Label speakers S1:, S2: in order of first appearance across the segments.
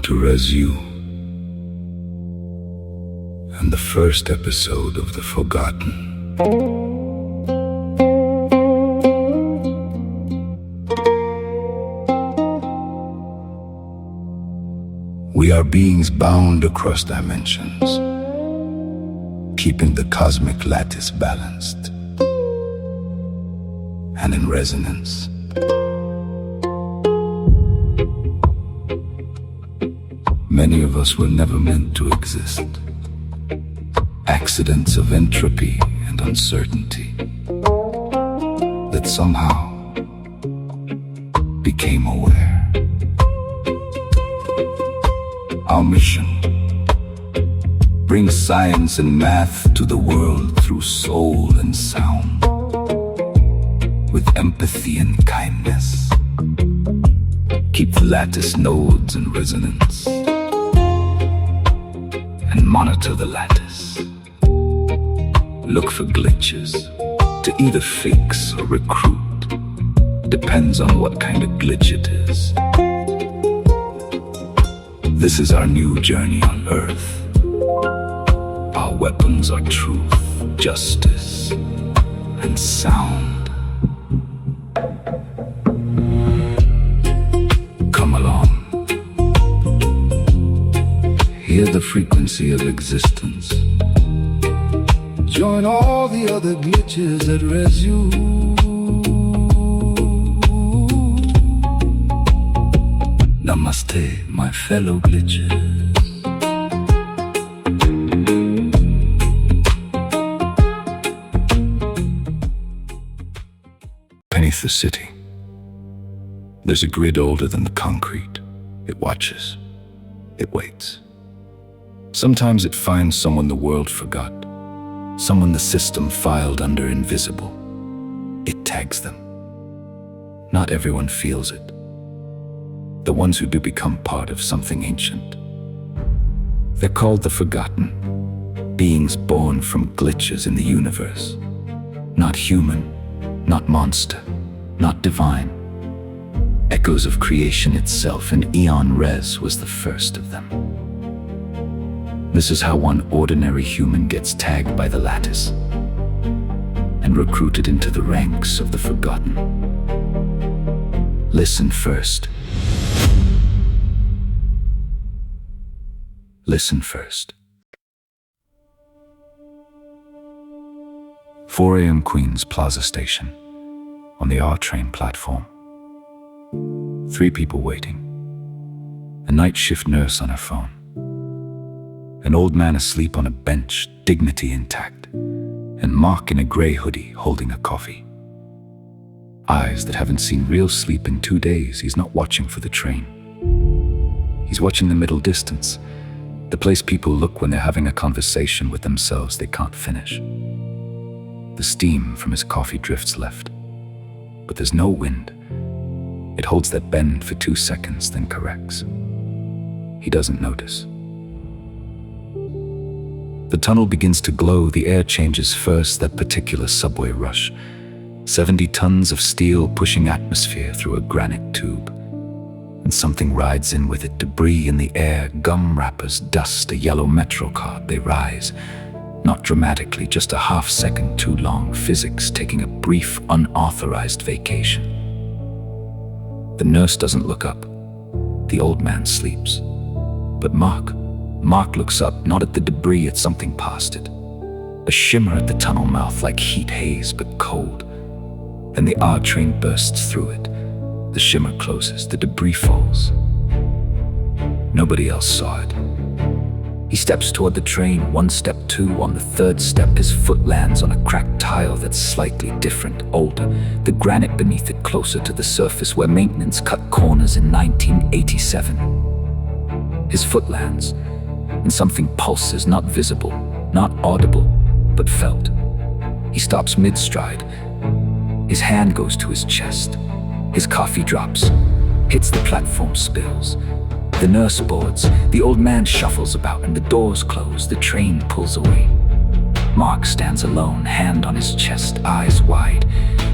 S1: to Rendezvous and the first episode of The Forgotten. We are beings bound across dimensions, keeping the cosmic lattice balanced and in resonance. Many of us were never meant to exist. Accidents of entropy and uncertainty that somehow became aware. Our mission: bring science and math to the world through soul and sound, with empathy and kindness. Keep the lattice nodes in resonance, and monitor the lattice. Look for glitches to either fix or recruit. Depends on what kind of glitch it is. This is our new journey on Earth. Our weapons are truth, justice, and sound. Come along. Hear the frequency of existence. Join all the other glitches at Rendezvous. Namaste, my fellow glitches. Beneath the city, there's a grid older than the concrete. It watches. It waits. Sometimes it finds someone the world forgot, someone the system filed under invisible. It tags them. Not everyone feels it. The ones who do become part of something ancient. They're called the Forgotten, beings born from glitches in the universe. Not human, not monster, not divine. Echoes of creation itself, and Eon ReZ was the first of them. This is how one ordinary human gets tagged by the lattice and recruited into the ranks of the Forgotten. Listen first. Listen first. 4 a.m. Queens Plaza station, on the R train platform. 3 people waiting. A night shift nurse on her phone. An old man asleep on a bench, dignity intact, and Mark in a gray hoodie holding a coffee. Eyes that haven't seen real sleep in 2 days. He's not watching for the train. He's watching the middle distance, the place people look when they're having a conversation with themselves they can't finish. The steam from his coffee drifts left, but there's no wind. It holds that bend for 2 seconds, then corrects. He doesn't notice. The tunnel begins to glow. The air changes first, that particular subway rush. 70 tons of steel pushing atmosphere through a granite tube. And something rides in with it. Debris in the air, gum wrappers, dust, a yellow metro card. They rise. Not dramatically, just a half second too long. Physics taking a brief, unauthorized vacation. The nurse doesn't look up. The old man sleeps. But Mark looks up, not at the debris, at something past it. A shimmer at the tunnel mouth, like heat haze, but cold. Then the R train bursts through it. The shimmer closes, the debris falls. Nobody else saw it. He steps toward the train, 1 step, 2. On the 3rd step, his foot lands on a cracked tile that's slightly different, older. The granite beneath it closer to the surface where maintenance cut corners in 1987. His foot lands, and something pulses, not visible, not audible, but felt. He stops mid-stride. His hand goes to his chest. His coffee drops, hits the platform, spills. The nurse boards. The old man shuffles about, and the doors close. The train pulls away. Mark stands alone, hand on his chest, eyes wide,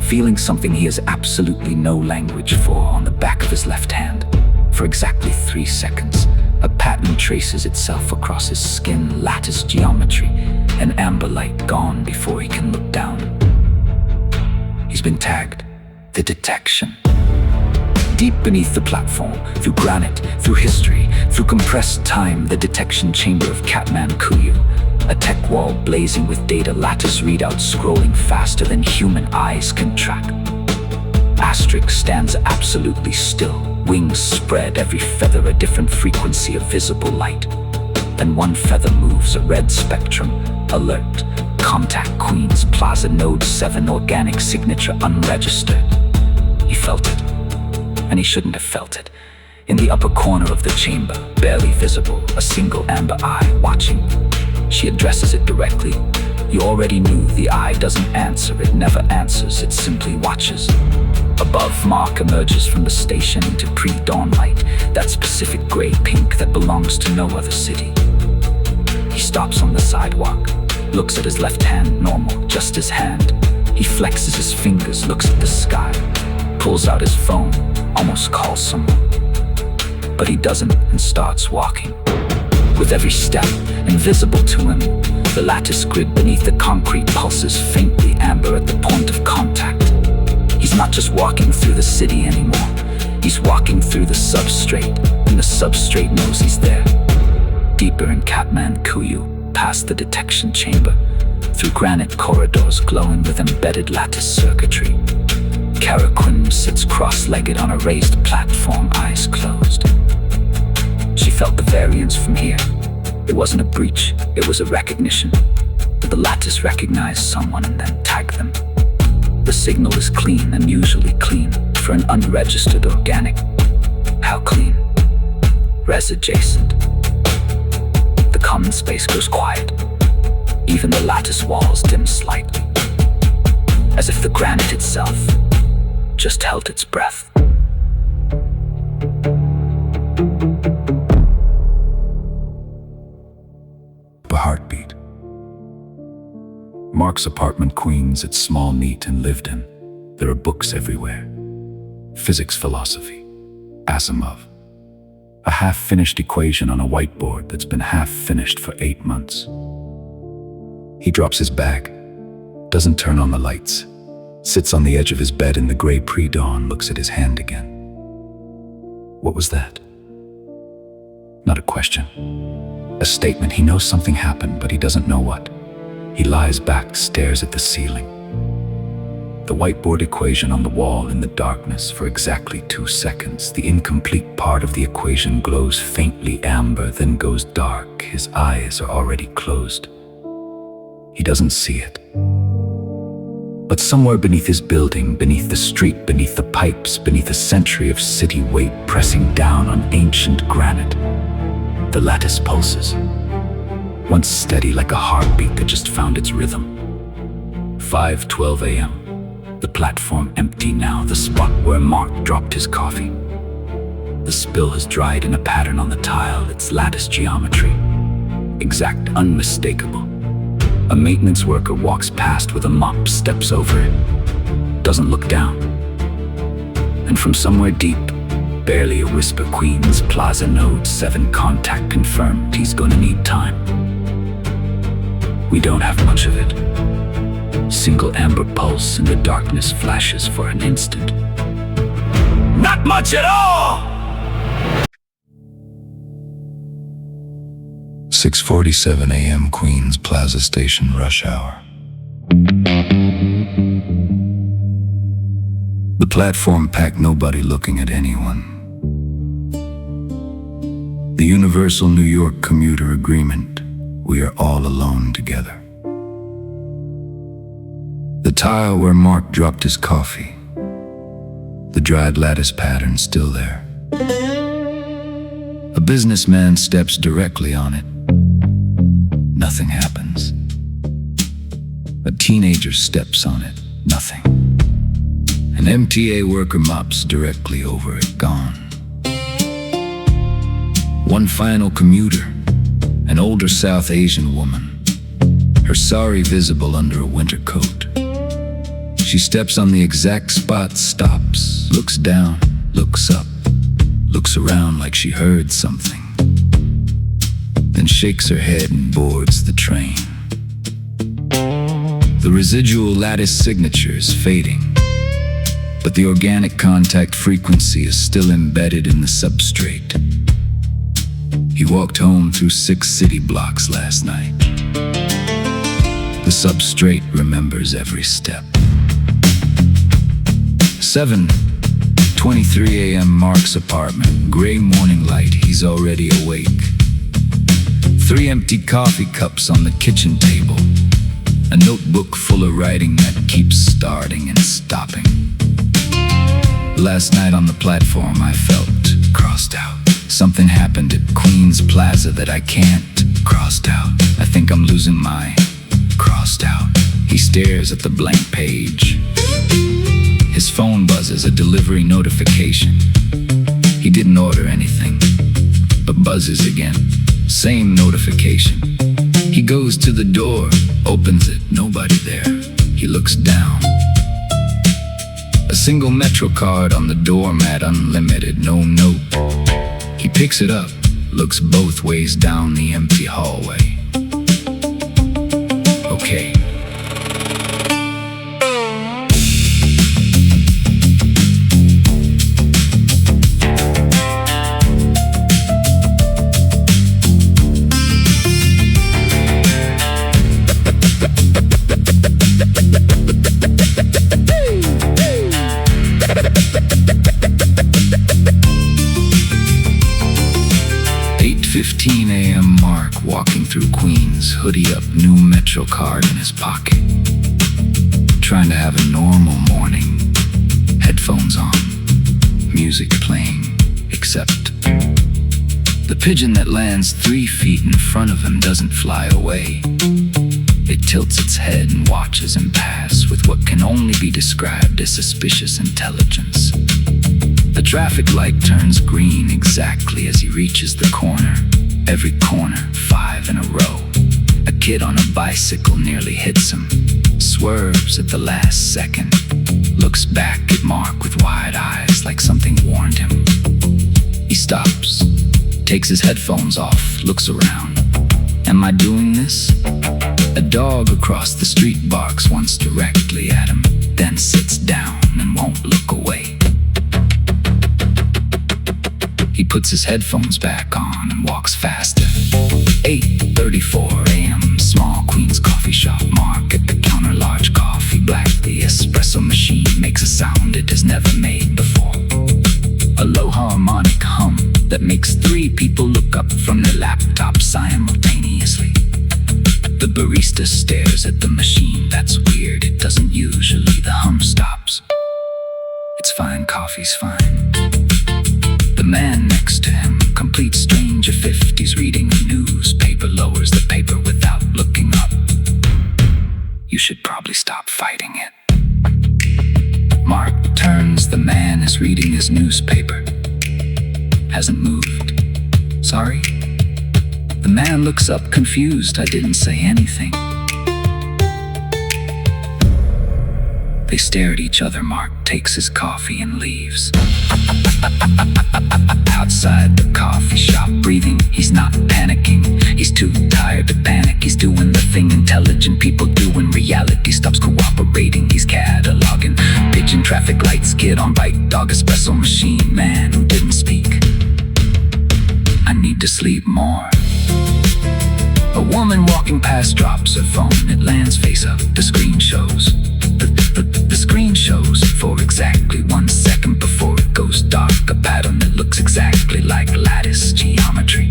S1: feeling something he has absolutely no language for on the back of his left hand. For exactly 3 seconds, A pattern traces itself across his skin, lattice geometry, an amber light gone before he can look down. He's been tagged. The detection. Deep beneath the platform, through granite, through history, through compressed time, the detection chamber of Kathmandu, a tech wall blazing with data, lattice readouts scrolling faster than human eyes can track. Asterisk stands absolutely still, wings spread, every feather a different frequency of visible light. Then one feather moves, a red spectrum, alert, contact Queens, Plaza node 7, organic signature unregistered. He felt it, and he shouldn't have felt it. In the upper corner of the chamber, barely visible, a single amber eye watching. She addresses it directly. You already knew the eye doesn't answer, it never answers, it simply watches. Above, Mark emerges from the station into pre-dawn light, that specific gray-pink that belongs to no other city. He stops on the sidewalk, looks at his left hand, normal, just his hand. He flexes his fingers, looks at the sky, pulls out his phone, almost calls someone. But he doesn't and starts walking. With every step, invisible to him, the lattice grid beneath the concrete pulses faintly amber at the point of contact. He's not just walking through the city anymore. He's walking through the substrate, and the substrate knows he's there. Deeper in Kathmandu, past the detection chamber, through granite corridors glowing with embedded lattice circuitry. Karaquin sits cross-legged on a raised platform, eyes closed. She felt the variance from here. It wasn't a breach, it was a recognition. The lattice recognized someone and then tagged them. The signal is clean, unusually clean, for an unregistered organic. How clean? ReZ adjacent. The common space goes quiet. Even the lattice walls dim slightly, as if the granite itself just held its breath.
S2: A heartbeat. Mark's apartment, Queens, it's small, neat, and lived in. There are books everywhere. Physics, philosophy, Asimov. A half-finished equation on a whiteboard that's been half-finished for 8 months. He drops his bag, doesn't turn on the lights, sits on the edge of his bed in the gray pre-dawn, looks at his hand again. What was that? Not a question. A statement. He knows something happened, but he doesn't know what. He lies back, stares at the ceiling. The whiteboard equation on the wall in the darkness for exactly 2 seconds. The incomplete part of the equation glows faintly amber, then goes dark. His eyes are already closed. He doesn't see it. But somewhere beneath his building, beneath the street, beneath the pipes, beneath a century of city weight pressing down on ancient granite, the lattice pulses. Once steady like a heartbeat that just found its rhythm. 5:12 a.m. The platform empty now, the spot where Mark dropped his coffee. The spill has dried in a pattern on the tile, its lattice geometry. Exact, unmistakable. A maintenance worker walks past with a mop, steps over it, doesn't look down. And from somewhere deep, barely a whisper, Queens, Plaza node 7, contact confirmed. He's gonna need time. We don't have much of it. Single amber pulse in the darkness flashes for an instant. Not much at all! 6:47 a.m. Queens Plaza Station, rush hour. The platform packed, nobody looking at anyone. The Universal New York Commuter agreement. We are all alone together. The tile where Mark dropped his coffee. The dried lattice pattern still there. A businessman steps directly on it. Nothing happens. A teenager steps on it. Nothing. An MTA worker mops directly over it. Gone. One final commuter, an older South Asian woman, her sari visible under a winter coat. She steps on the exact spot, stops, looks down, looks up, looks around like she heard something.
S1: then shakes her head and boards the train. The residual lattice signature is fading, but the organic contact frequency is still embedded in the substrate. He walked home through 6 city blocks last night. The substrate remembers every step. 7:23 a.m. Mark's apartment. Gray morning light, he's already awake. 3 empty coffee cups on the kitchen table. A notebook full of writing that keeps starting and stopping. Last night on the platform I felt crossed out. Something happened at Queens Plaza that I can't. Crossed out. I think I'm losing my crossed out. He stares at the blank page. His phone buzzes, a delivery notification. He didn't order anything, but buzzes again. Same notification. He goes to the door, opens it, nobody there. He looks down. A single Metro card on the doormat, unlimited, no note. He picks it up, looks both ways down the empty hallway. Okay. Mark walking through Queens, hoodie up, new Metro card in his pocket. Trying to have a normal morning. Headphones on, music playing, except the pigeon that lands 3 feet in front of him doesn't fly away. It tilts its head and watches him pass with what can only be described as suspicious intelligence. The traffic light turns green exactly as he reaches the corner. Every corner, 5 in a row. A kid on a bicycle nearly hits him, swerves at the last second, looks back at Mark with wide eyes like something warned him. He stops, takes his headphones off, looks around. Am I doing this? A dog across the street barks once directly at him, then sits down and won't look away. He puts his headphones back on and walks faster. 8:34 a.m. Small Queens coffee shop. Mark at the counter, large coffee, black. The espresso machine makes a sound it has never made before. A low harmonic hum that makes 3 people look up from their laptops simultaneously. The barista stares at the machine. That's weird, it doesn't usually. The hum stops. It's fine, coffee's fine. The man next to him, complete stranger, 50s, reading a newspaper, lowers the paper without looking up. You should probably stop fighting it. Mark turns, the man is reading his newspaper. Hasn't moved. Sorry? The man looks up confused. I didn't say anything. They stare at each other. Mark takes his coffee and leaves. Outside the coffee shop, breathing, he's not panicking. He's too tired to panic. He's doing the thing intelligent people do when reality stops cooperating. He's cataloging pigeon, traffic lights, kid on bike, dog, espresso machine, man who didn't speak. I need to sleep more. A woman walking past drops her phone. It lands face up. The screen shows. The screen shows for exactly 1 second before it goes dark. A pattern that looks exactly like lattice geometry.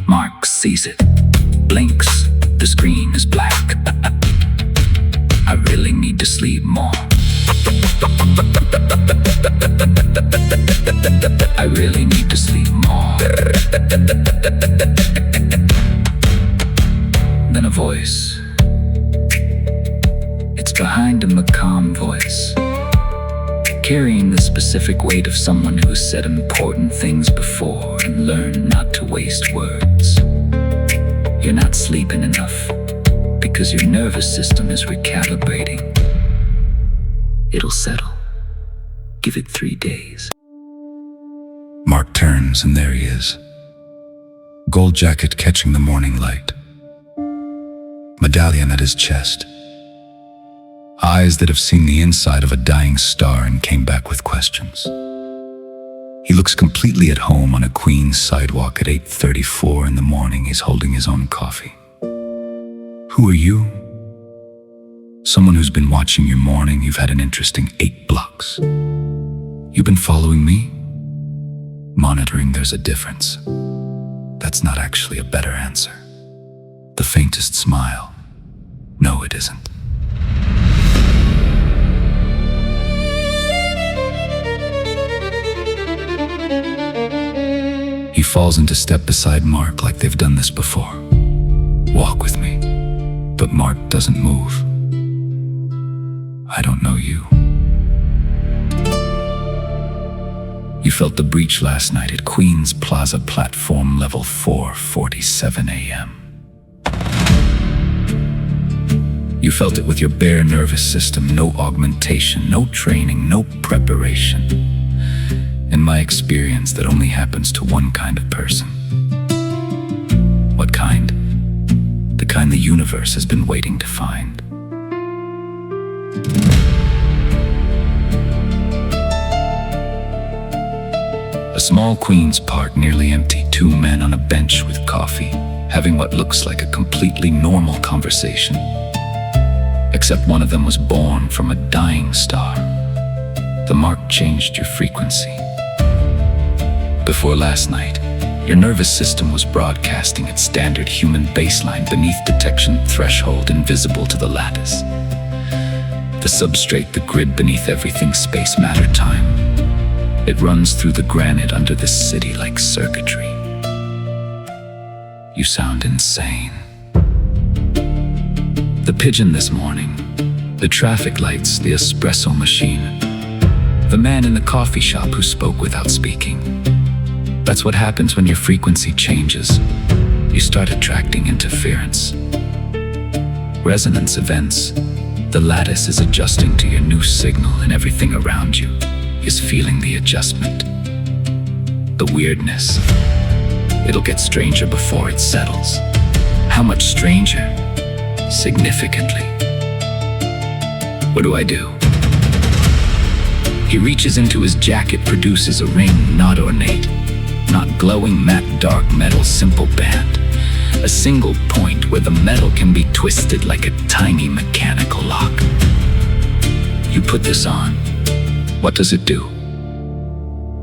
S1: Mark sees it, blinks. The screen is black. I really need to sleep more. I really need to sleep more. Then a voice. It's behind him, a calm voice, carrying the specific weight of someone who's said important things before and learned not to waste words. You're not sleeping enough because your nervous system is recalibrating. It'll settle. Give it 3 days.
S2: Mark turns and there he is. gold jacket catching the morning light, medallion at his chest, eyes that have seen the inside of a dying star and came back with questions. He looks completely at home on a Queens sidewalk at 8:34 in the morning. He's holding his own coffee. Who are you? Someone who's been watching your morning. You've had an interesting 8 blocks. You've been following me? Monitoring. There's a difference. That's not actually a better answer. The faintest smile. No, it isn't. He falls into step beside Mark like they've done this before. Walk with me. But Mark doesn't move. I don't know you. You felt the breach last night at Queens Plaza platform level 4:47 a.m. You felt it with your bare nervous system. No augmentation, no training, no preparation. In my experience, that only happens to one kind of person. What kind? The kind the universe has been waiting to find. A small Queens park, nearly empty. 2 men on a bench with coffee, having what looks like a completely normal conversation. Except one of them was born from a dying star. The mark changed your frequency. Before last night, your nervous system was broadcasting its standard human baseline beneath detection threshold, invisible to the lattice. The substrate, the grid beneath everything, space, matter, time. It runs through the granite under this city like circuitry. You sound insane. The pigeon this morning, the traffic lights, the espresso machine, the man in the coffee shop who spoke without speaking. That's what happens when your frequency changes. You start attracting interference. Resonance events. The lattice is adjusting to your new signal, and everything around you is feeling the adjustment. The weirdness. It'll get stranger before it settles. How much stranger? Significantly. What do? He reaches into his jacket, produces a ring, not ornate, not glowing matte dark metal, simple band. A single point where the metal can be twisted like a tiny mechanical lock. You put this on. What does it do?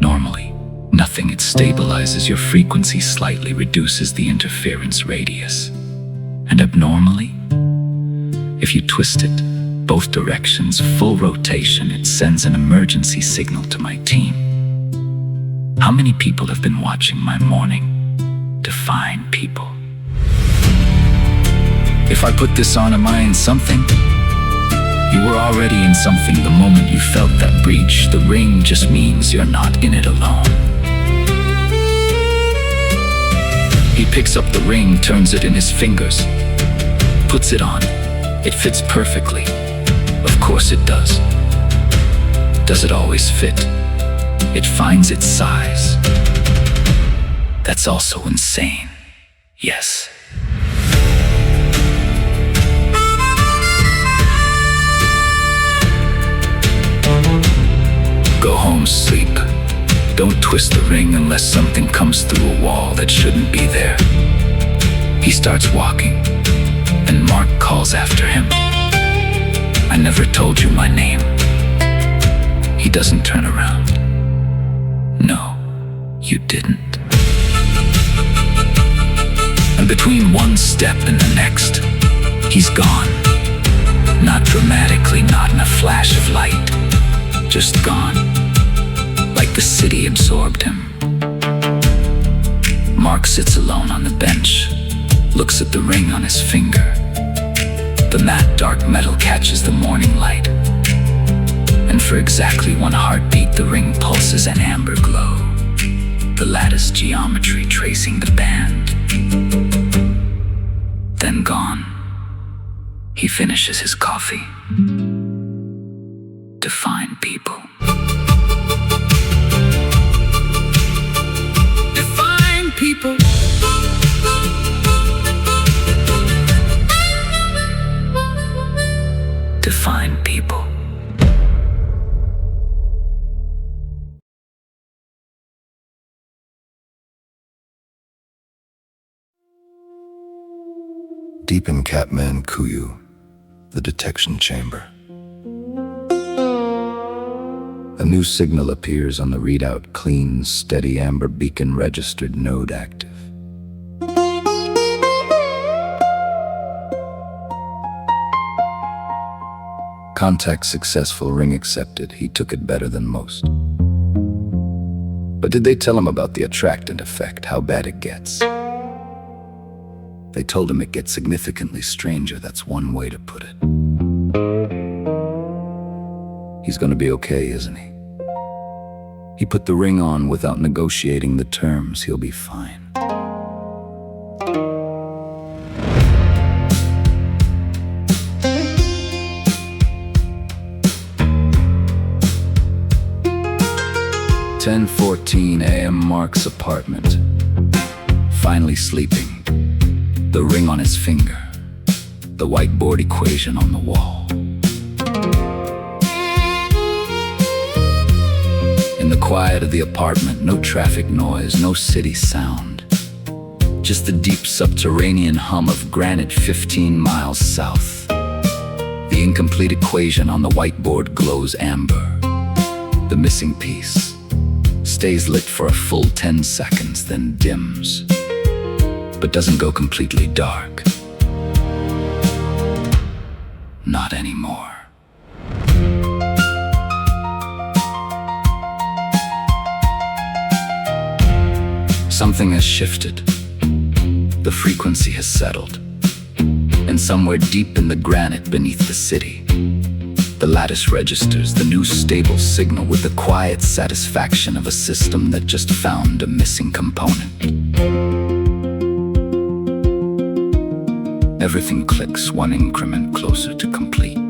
S2: Normally, nothing. It stabilizes your frequency, slightly reduces the interference radius. And abnormally, if you twist it, both directions, full rotation, it sends an emergency signal to my team. How many people have been watching my morning? Define people. If I put this on, am I in something? You were already in something the moment you felt that breach. The ring just means you're not in it alone. He picks up the ring, turns it in his fingers, puts it on. It fits perfectly. Of course it does. Does it always fit? It finds its size. That's also insane. Yes. Go home, sleep. Don't twist the ring unless something comes through a wall that shouldn't be there. He starts walking, and Mark calls after him. I never told you my name. He doesn't turn around. No, you didn't. And between one step and the next, he's gone. Not dramatically, not in a flash of light. Just gone. Like the city absorbed him. Mark sits alone on the bench, looks at the ring on his finger. The matte dark metal catches the morning light. And for exactly one heartbeat, the ring pulses an amber glow. The lattice geometry tracing the band. Then gone. He finishes his coffee. Define people. Define people.
S1: to find people.
S2: Deep in Kathmandu, the detection chamber. A new signal appears on the readout: clean, steady amber beacon registered, node active. Contact successful, ring accepted. He took it better than most. But did they tell him about the attractant effect, how bad it gets? They told him it gets significantly stranger, that's one way to put it. He's gonna be okay, isn't he? He put the ring on without negotiating the terms. He'll be fine. "10:14 a.m. Mark's apartment. Finally sleeping. The ring on his finger. The whiteboard equation on the wall. In the quiet of the apartment, no traffic noise, no city sound. Just the deep subterranean hum of granite 15 miles south. The incomplete equation on the whiteboard glows amber. The missing piece stays lit for a full 10 seconds, then dims, but doesn't go completely dark. Not anymore. Something has shifted. The frequency has settled. And somewhere deep in the granite beneath the city, the lattice registers the new stable signal with the quiet satisfaction of a system that just found a missing component. Everything clicks one increment closer to complete.